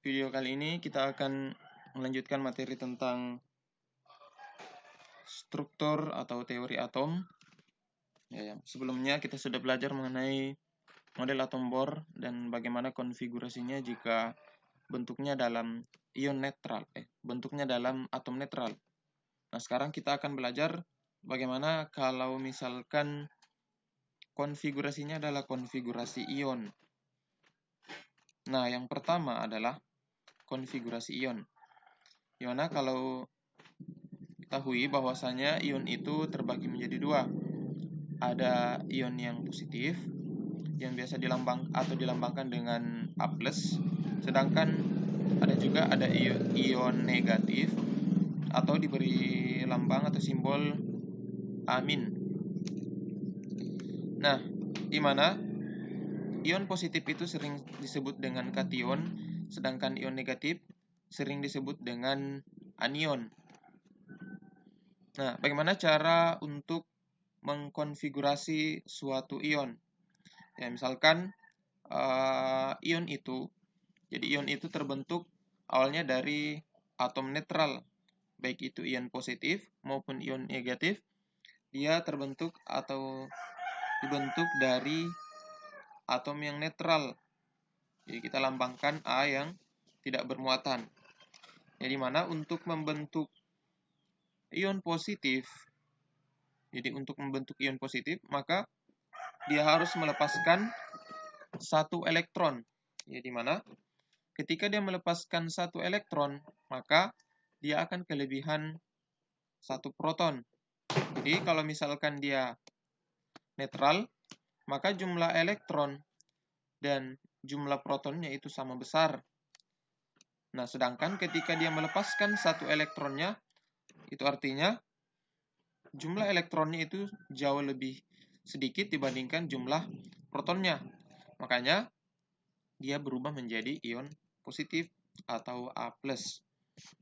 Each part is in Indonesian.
video kali ini kita akan melanjutkan materi tentang struktur atau teori atom. Sebelumnya kita sudah belajar mengenai model atom Bohr dan bagaimana konfigurasinya jika bentuknya dalam ion netral, bentuknya dalam atom netral. Nah, sekarang kita akan belajar bagaimana kalau misalkan konfigurasinya adalah konfigurasi ion. Nah, yang pertama adalah konfigurasi ion. Dimana kalau ketahui bahwasanya ion itu terbagi menjadi dua. Ada ion yang positif yang biasa dilambangkan dengan A+, sedangkan ada ion negatif atau diberi lambang atau simbol amin. Nah, di mana ion positif itu sering disebut dengan kation, sedangkan ion negatif sering disebut dengan anion. Nah, bagaimana cara untuk mengkonfigurasi suatu ion? Ya, misalkan ion itu terbentuk awalnya dari atom netral, baik itu ion positif maupun ion negatif. Dia terbentuk atau dibentuk dari atom yang netral. Jadi kita lambangkan A yang tidak bermuatan. Jadi mana untuk membentuk ion positif, maka dia harus melepaskan satu elektron. Jadi mana ketika dia melepaskan satu elektron, maka dia akan kelebihan satu proton. Jadi kalau misalkan dia netral, maka jumlah elektron dan jumlah protonnya itu sama besar. Nah, sedangkan ketika dia melepaskan satu elektronnya, itu artinya jumlah elektronnya itu jauh lebih sedikit dibandingkan jumlah protonnya. Makanya dia berubah menjadi ion positif atau A+.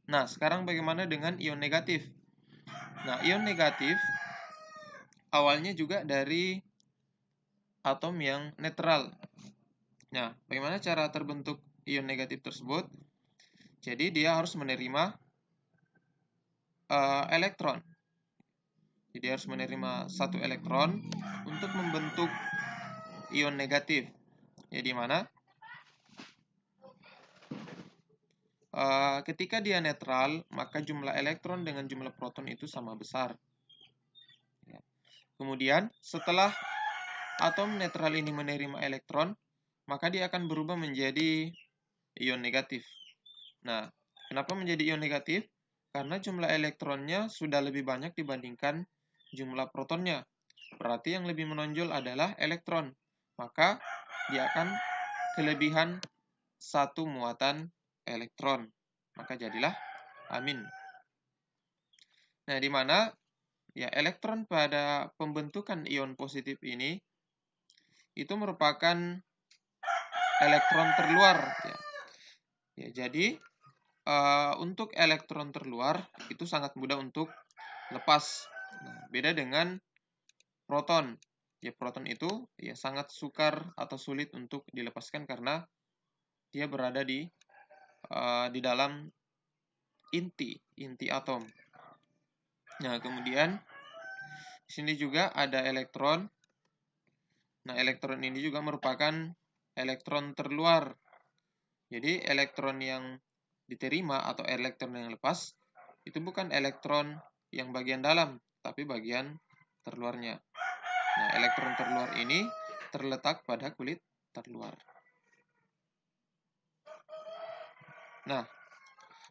Nah, sekarang bagaimana dengan ion negatif? Nah, ion negatif awalnya juga dari atom yang netral. Nah, bagaimana cara terbentuk ion negatif tersebut? Jadi dia harus menerima elektron. Jadi harus menerima satu elektron untuk membentuk ion negatif. Jadi mana ketika dia netral, maka jumlah elektron dengan jumlah proton itu sama besar. Kemudian setelah atom netral ini menerima elektron, maka dia akan berubah menjadi ion negatif. Nah, kenapa menjadi ion negatif? Karena jumlah elektronnya sudah lebih banyak dibandingkan jumlah protonnya. Berarti yang lebih menonjol adalah elektron. Maka dia akan kelebihan satu muatan elektron. Maka jadilah amin. Nah, di mana ya elektron pada pembentukan ion positif ini itu merupakan elektron terluar. Jadi untuk elektron terluar itu sangat mudah untuk lepas. Nah, beda dengan proton. Ya, proton itu ya sangat sukar atau sulit untuk dilepaskan karena dia berada di dalam inti atom. Nah, kemudian di sini juga ada elektron. Nah, elektron ini juga merupakan elektron terluar. Jadi, elektron yang diterima atau elektron yang lepas itu bukan elektron yang bagian dalam, tapi bagian terluarnya. Nah, elektron terluar ini terletak pada kulit terluar. Nah,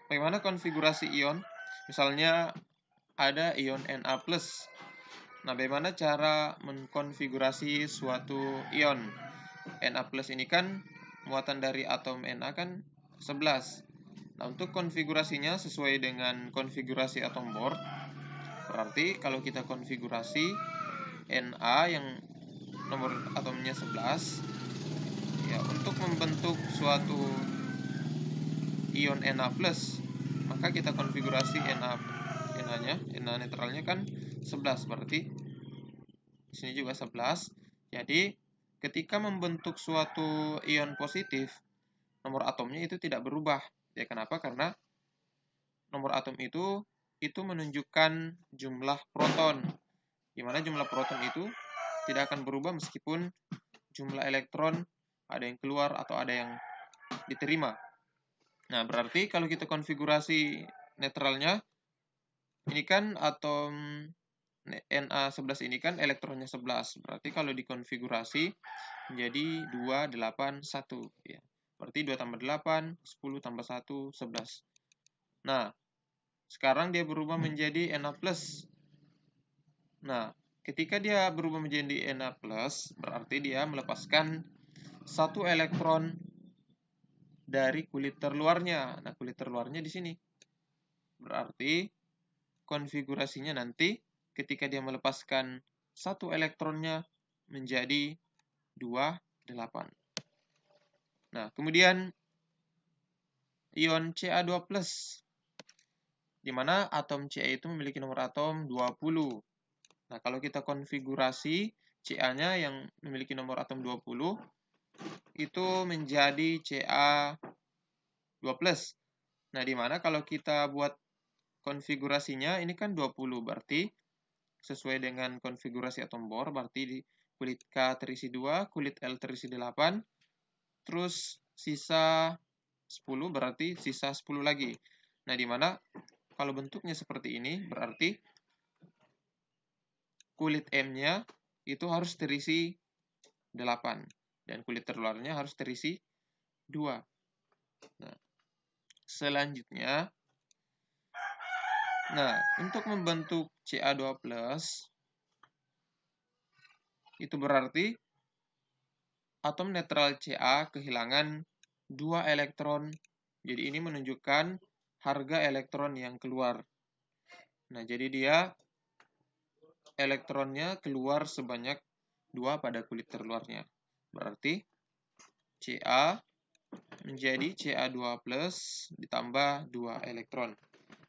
bagaimana konfigurasi ion? Misalnya ada ion Na+. Nah, bagaimana cara mengkonfigurasi suatu ion? Na+ ini kan muatan dari atom Na kan 11. Nah, untuk konfigurasinya sesuai dengan konfigurasi atom Bohr, berarti kalau kita konfigurasi Na yang nomor atomnya 11, ya untuk membentuk suatu ion Na+, maka kita konfigurasi Na netralnya kan 11, berarti di sini juga 11. Jadi ketika membentuk suatu ion positif, nomor atomnya itu tidak berubah. Ya, kenapa? Karena nomor atom itu menunjukkan jumlah proton, di mana jumlah proton itu tidak akan berubah meskipun jumlah elektron ada yang keluar atau ada yang diterima. Nah, berarti kalau kita konfigurasi netralnya, ini kan atom Na11 ini kan elektronnya 11. Berarti kalau dikonfigurasi menjadi 2, 8, 1. Ya. Berarti 2 tambah 8, 10 tambah 1, 11. Nah, sekarang dia berubah menjadi Na+. Nah, ketika dia berubah menjadi Na+, berarti dia melepaskan satu elektron dari kulit terluarnya. Nah, kulit terluarnya di sini. Berarti konfigurasinya nanti ketika dia melepaskan satu elektronnya menjadi 2, 8. Nah, kemudian ion Ca2+, di mana atom Ca itu memiliki nomor atom 20. Nah, kalau kita konfigurasi Ca-nya yang memiliki nomor atom 20, itu menjadi Ca2+. Nah, di mana kalau kita buat konfigurasinya, ini kan 20, berarti sesuai dengan konfigurasi atom Bohr, berarti di kulit K terisi 2, kulit L terisi 8, terus sisa 10, berarti sisa 10 lagi. Nah, di mana kalau bentuknya seperti ini, berarti kulit M-nya itu harus terisi 8, dan kulit terluarnya harus terisi 2. Nah, selanjutnya, untuk membentuk Ca2+, itu berarti atom netral Ca kehilangan 2 elektron. Jadi ini menunjukkan harga elektron yang keluar. Nah, jadi dia elektronnya keluar sebanyak 2 pada kulit terluarnya. Berarti Ca menjadi Ca2+ ditambah 2 elektron.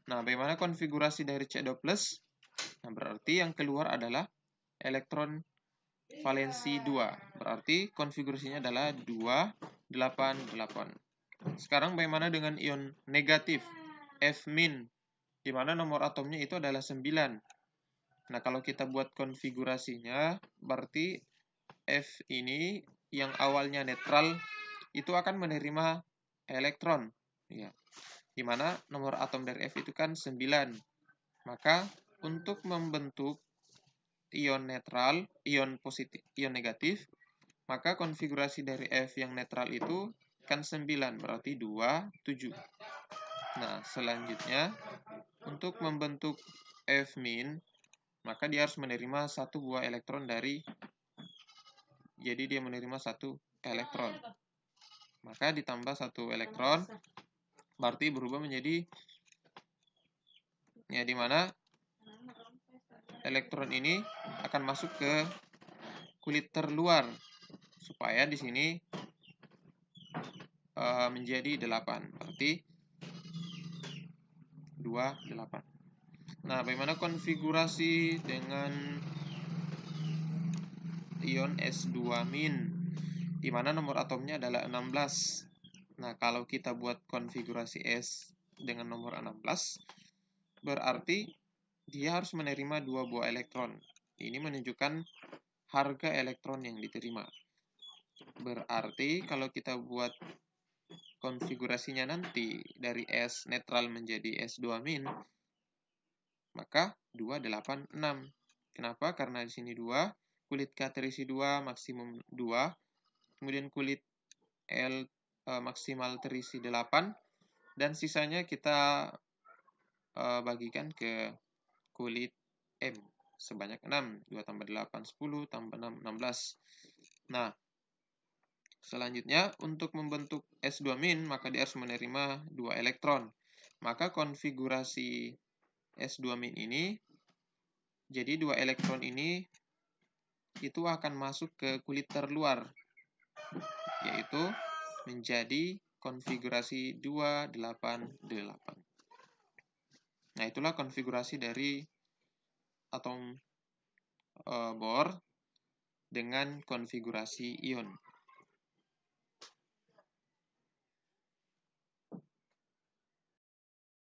Nah, bagaimana konfigurasi dari Ca2+? Nah, berarti yang keluar adalah elektron valensi 2. Berarti konfigurasinya adalah 2, 8, 8. Sekarang bagaimana dengan ion negatif, F-, di mana nomor atomnya itu adalah 9. Nah, kalau kita buat konfigurasinya, berarti F ini yang awalnya netral itu akan menerima elektron. Ya. Di mana nomor atom dari F itu kan 9. Maka untuk membentuk ion netral, ion positif, ion negatif, maka konfigurasi dari F yang netral itu kan 9, berarti 2, 7. Nah, selanjutnya untuk membentuk F-, maka dia harus menerima 1 buah elektron dari, jadi dia menerima 1 elektron. Maka ditambah 1 elektron, berarti berubah menjadi, ya, di mana elektron ini akan masuk ke kulit terluar, supaya di sini menjadi 8, berarti 2, 8. Nah, bagaimana konfigurasi dengan ion S2-, di mana nomor atomnya adalah 16. Nah, kalau kita buat konfigurasi S dengan nomor 16, berarti dia harus menerima 2 buah elektron. Ini menunjukkan harga elektron yang diterima. Berarti kalau kita buat konfigurasinya nanti dari S netral menjadi S2-, maka 2, 8, 6. Kenapa? Karena di sini 2, kulit K terisi 2, maksimum 2, kemudian kulit L maksimal terisi 8, dan sisanya kita bagikan ke kulit M sebanyak 6. 2 tambah 8, 10, tambah 6, 16. Nah, selanjutnya untuk membentuk S2-, maka dia harus menerima 2 elektron. Maka konfigurasi S2- ini, jadi 2 elektron ini itu akan masuk ke kulit terluar, yaitu menjadi konfigurasi 2, 8, 8. Nah, itulah konfigurasi dari atom Bohr dengan konfigurasi ion.